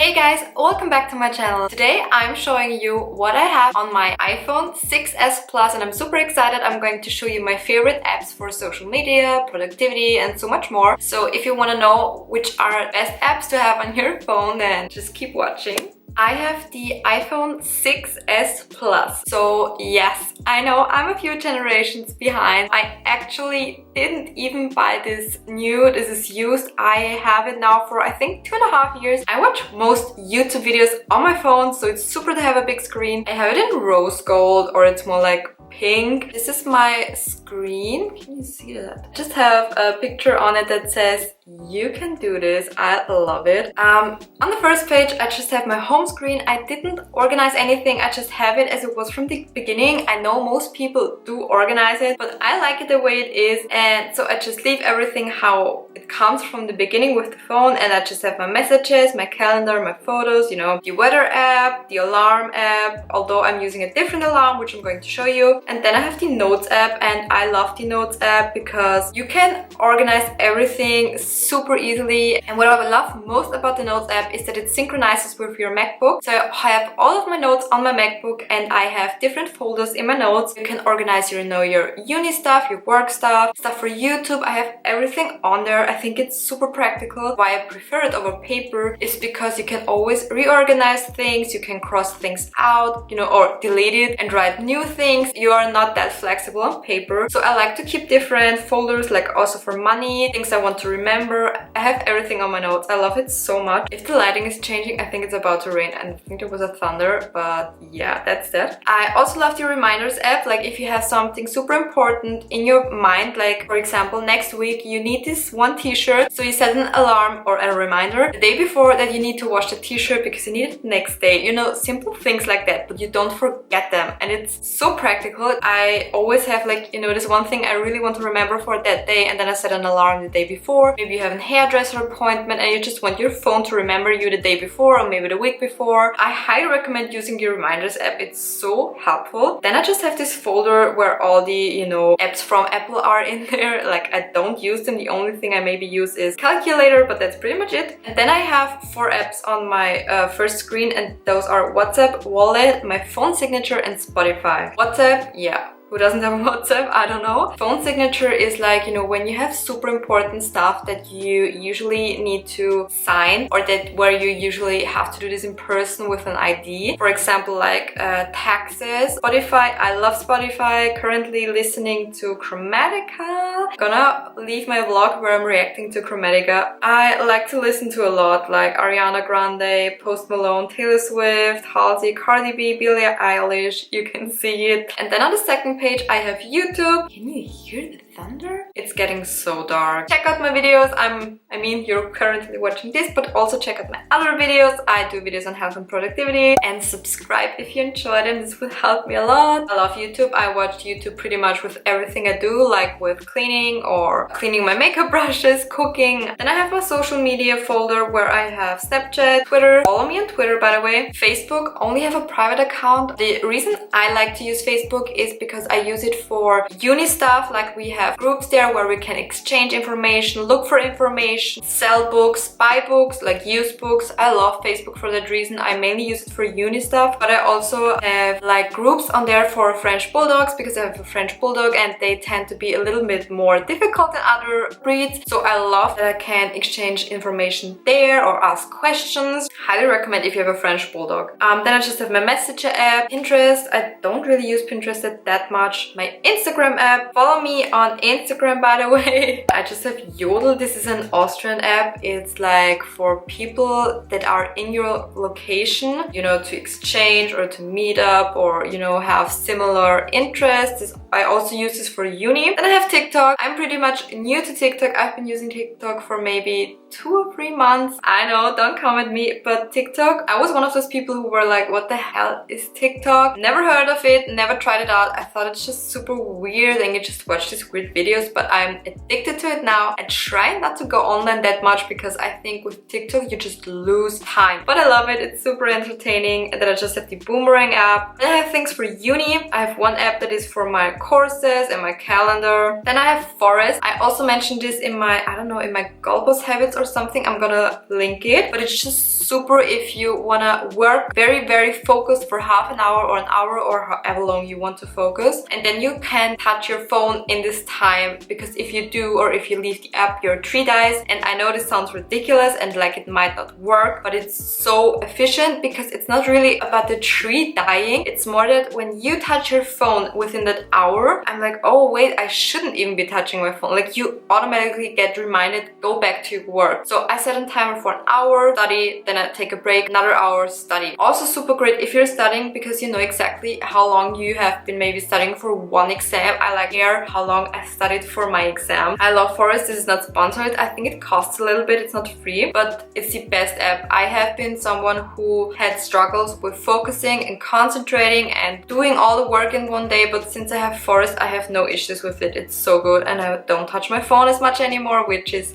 Hey guys, welcome back to my channel. Today I'm showing you what I have on my iPhone 6s Plus and I'm super excited. I'm going to show you my favorite apps for social media, productivity and so much more. So if you want to know which are best apps to have on your phone, then just keep watching. I have the iPhone 6s Plus. So yes, I know I'm a few generations behind. I actually didn't even buy this new. This is used. I have it now for I think 2.5 years. I watch most YouTube videos on my phone, so it's super to have a big screen. I have it in rose gold, or it's more like pink. This is my screen. Can you see that? I just have a picture on it that says you can do this. I love it. On the first page I just have my home screen. I didn't organize anything. I just have it as it was from the beginning. I know most people do organize it, but I like it the way it is, and so I just leave everything how it comes from the beginning with the phone, and I just have my messages, my calendar, my photos, you know, the weather app, the alarm app, although I'm using a different alarm which I'm going to show you. And then I have the Notes app, and I love the Notes app because you can organize everything super easily. And what I love most about the Notes app is that it synchronizes with your MacBook. So I have all of my notes on my MacBook and I have different folders in my notes. You can organize your, your uni stuff, your work stuff, stuff for YouTube. I have everything on there. I think it's super practical. Why I prefer it over paper is because you can always reorganize things. You can cross things out, or delete it and write new things. You are not that flexible on paper. So I like to keep different folders, like also for money, things I want to remember. I have everything on my notes. I love it so much. If the lighting is changing, I think it's about to rain, and I think there was a thunder, but yeah, that's that. I also love the Reminders app. Like if you have something super important in your mind, like for example, next week you need this one t-shirt, so you set an alarm or a reminder the day before that you need to wash the t-shirt because you need it next day. Simple things like that, but you don't forget them, and it's so practical. I always have this one thing I really want to remember for that day, and then I set an alarm the day before. Maybe you have a hairdresser appointment and you just want your phone to remember you the day before or maybe the week before. I highly recommend using the Reminders app. It's so helpful. Then I just have this folder where all the, apps from Apple are in there. Like I don't use them. The only thing I maybe use is Calculator, but that's pretty much it. And then I have 4 apps on my first screen, and those are WhatsApp, Wallet, my phone signature and Spotify. WhatsApp, yeah. Who doesn't have a WhatsApp? I don't know. Phone signature is like, when you have super important stuff that you usually need to sign, or that where you usually have to do this in person with an ID. For example, like taxes. Spotify, I love Spotify. Currently listening to Chromatica. Gonna leave my vlog where I'm reacting to Chromatica. I like to listen to a lot, like Ariana Grande, Post Malone, Taylor Swift, Halsey, Cardi B, Billie Eilish. You can see it. And then on the second page I have YouTube. Can you hear the thunder? It's getting so dark. Check out my videos. I mean you're currently watching this, but also check out my other videos. I do videos on health and productivity, and subscribe if you enjoy them. This would help me a lot. I love YouTube. I watch YouTube pretty much with everything I do, like with cleaning or cleaning my makeup brushes, cooking. Then I have my social media folder where I have Snapchat, Twitter. Follow me on Twitter, by the way. Facebook, only have a private account. The reason I like to use Facebook is because I use it for uni stuff. Like we have groups there where we can exchange information, look for information, sell books, buy books, like used books. I love Facebook for that reason. I mainly use it for uni stuff, but I also have like groups on there for French bulldogs because I have a French bulldog and they tend to be a little bit more difficult than other breeds. So I love that I can exchange information there or ask questions. Highly recommend if you have a French bulldog. Then I just have my Messenger app, Pinterest. I don't really use Pinterest that much. My Instagram app. Follow me on Instagram, by the way. I just have Yodel. This is an Austrian app. It's like for people that are in your location, to exchange or to meet up or, have similar interests. I also use this for uni. Then I have TikTok. I'm pretty much new to TikTok. I've been using TikTok for maybe 2 or 3 months. I know, don't come at me, but TikTok, I was one of those people who were like, what the hell is TikTok? Never heard of it, never tried it out. I thought it's just super weird and you just watch these weird videos, but but I'm addicted to it now. I try not to go online that much because I think with TikTok you just lose time. But I love it, it's super entertaining. And then I just have the Boomerang app. Then I have things for uni. I have one app that is for my courses and my calendar. Then I have Forest. I also mentioned this in my, I don't know, in my Goalpost habits or something. I'm gonna link it. But it's just super if you wanna work very focused for half an hour or an hour or however long you want to focus. And then you can touch your phone in this time, because if you do or if you leave the app, your tree dies. And I know this sounds ridiculous and like it might not work, but it's so efficient because it's not really about the tree dying. It's more that when you touch your phone within that hour, I'm like, oh wait, I shouldn't even be touching my phone. Like you automatically get reminded, go back to your work. So I set a timer for an hour, study, then I take a break, another hour, study. Also super great if you're studying because you know exactly how long you have been maybe studying for one exam. I like here how long I studied for my exam. I love Forest. This is not sponsored. I think it costs a little bit. It's not free, but it's the best app. I have been someone who had struggles with focusing and concentrating and doing all the work in one day, but since I have Forest, I have no issues with it. It's so good and I don't touch my phone as much anymore, which is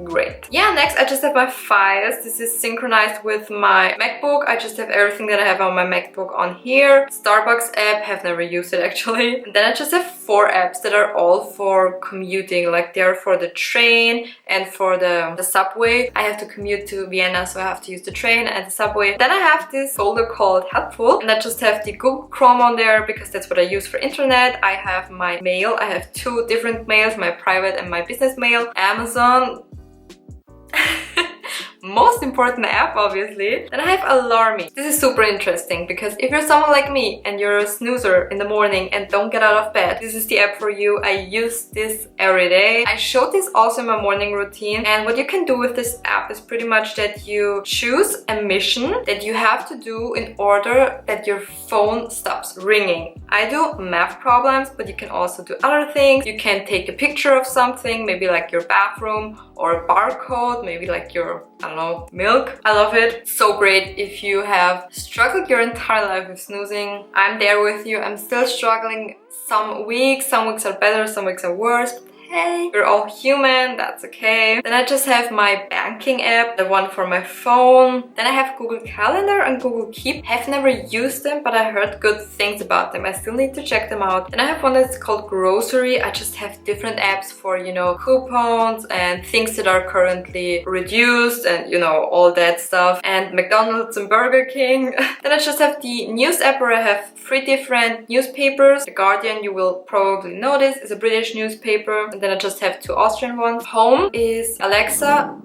great. Yeah, next I just have my files. This is synchronized with my MacBook. I just have everything that I have on my MacBook on here. Starbucks app, have never used it actually. And then I just have 4 apps that are all for commuting, like they're for the train and for the subway. I have to commute to Vienna, so I have to use the train and the subway. Then I have this folder called Helpful, and I just have the Google Chrome on there because that's what I use for internet. I have my mail. I have 2 different mails, my private and my business mail. Amazon. Most important app, obviously. Then I have Alarmy. This is super interesting because if you're someone like me and you're a snoozer in the morning and don't get out of bed, this is the app for you. I use this every day. I showed this also in my morning routine, and what you can do with this app is pretty much that you choose a mission that you have to do in order that your phone stops ringing. I do math problems, but you can also do other things. You can take a picture of something, maybe like your bathroom or a barcode, maybe like your, I don't know, milk. I love it. So great if you have struggled your entire life with snoozing. I'm there with you. I'm still struggling some weeks are better, some weeks are worse. Hey, we're all human, that's okay. Then I just have my banking app, the one for my phone. Then I have Google Calendar and Google Keep. Have never used them, but I heard good things about them. I still need to check them out. Then I have one that's called Grocery. I just have different apps for, you know, coupons and things that are currently reduced and, you know, all that stuff. And McDonald's and Burger King. Then I just have the news app where I have 3 different newspapers. The Guardian, you will probably know this, is a British newspaper. And then I just have 2 Austrian ones. Home is Alexa.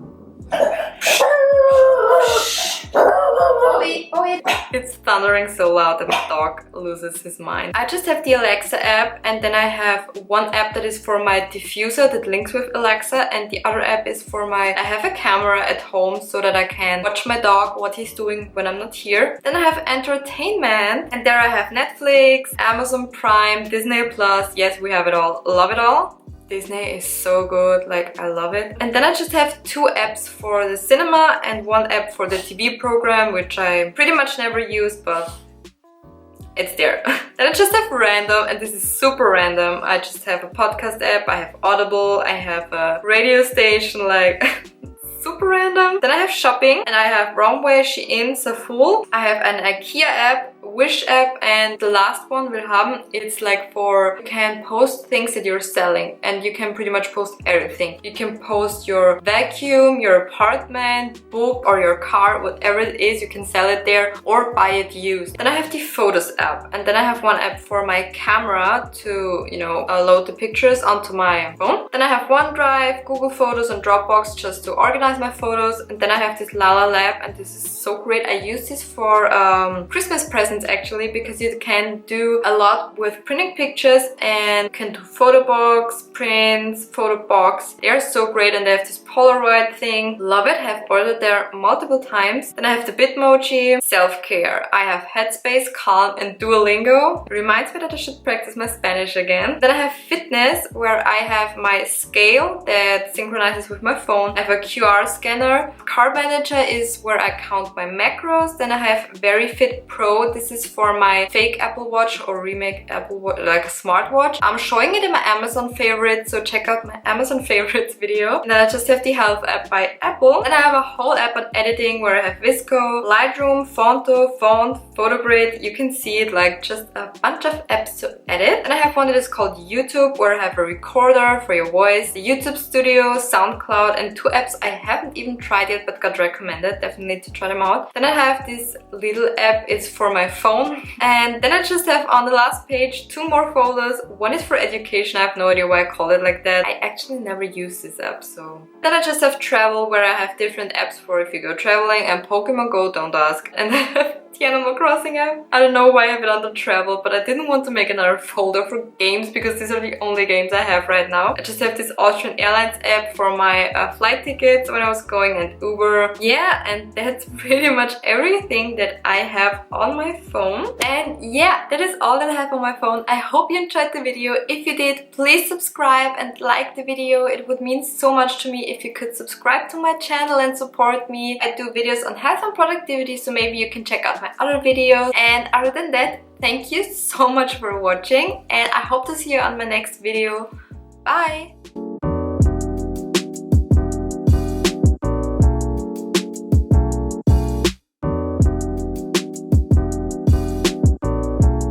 It's thundering so loud that my dog loses his mind. I just have the Alexa app, and then I have one app that is for my diffuser that links with Alexa, and the other app is for my... I have a camera at home so that I can watch my dog, what he's doing when I'm not here. Then I have entertainment, and there I have Netflix, Amazon Prime, Disney Plus. Yes, we have it all. Love it all. Disney is so good, like I love it. And then I just have 2 apps for the cinema and 1 app for the TV program, which I pretty much never use, but it's there. Then I just have random, and this is super random. I just have a podcast app, I have Audible, I have a radio station, like super random. Then I have shopping, and I have Romway, Shein, Saful. I have an IKEA app, Wish app, and the last one we have, it's like for, you can post things that you're selling, and you can pretty much post everything. You can post your vacuum, your apartment, book, or your car, whatever it is, you can sell it there or buy it used. Then I have the Photos app, and then I have one app for my camera to, you know, load the pictures onto my phone. Then I have OneDrive, Google Photos, and Dropbox just to organize my photos. And then I have this Lala Lab, and this is so great. I use this for Christmas presents actually, because you can do a lot with printing pictures and can do photo box, prints, photo box. They are so great, and they have this Polaroid thing. Love it, have ordered there multiple times. Then I have the Bitmoji, self-care. I have Headspace, Calm, and Duolingo. It reminds me that I should practice my Spanish again. Then I have fitness, where I have my scale that synchronizes with my phone. I have a QR scanner, Card Manager is where I count my macros. Then I have Very Fit Pro. This is for my fake Apple Watch or remake Apple Watch, like a smartwatch. I'm showing it in my Amazon favorites, so check out my Amazon favorites video. And then I just have the Health app by Apple. And I have a whole app on editing where I have Visco, Lightroom, Fonto, Font, Photogrid. You can see it, like just a bunch of apps to edit. And I have one that is called YouTube, where I have a recorder for your voice, the YouTube Studio, SoundCloud, and 2 apps I haven't even tried yet but got recommended. Definitely need to try them out. Then I have this little app, it's for my phone. And then I just have on the last page 2 more folders. One is for education. I have no idea why I call it like that. I actually never use this app, so. Then I just have travel, where I have different apps for if you go traveling, and Pokemon Go, don't ask. And then I have the Animal Crossing app. I don't know why I have it under travel, but I didn't want to make another folder for games because these are the only games I have right now. I just have this Austrian Airlines app for my flight tickets when I was going, and Uber. Yeah, and that's pretty much everything that I have on my phone. And yeah, that is all that I have on my phone. I hope you enjoyed the video. If you did, please subscribe and like the video. It would mean so much to me if you could subscribe to my channel and support me. I do videos on health and productivity, so maybe you can check out my other videos. And other than that, thank you so much for watching, and I hope to see you on my next video. Bye!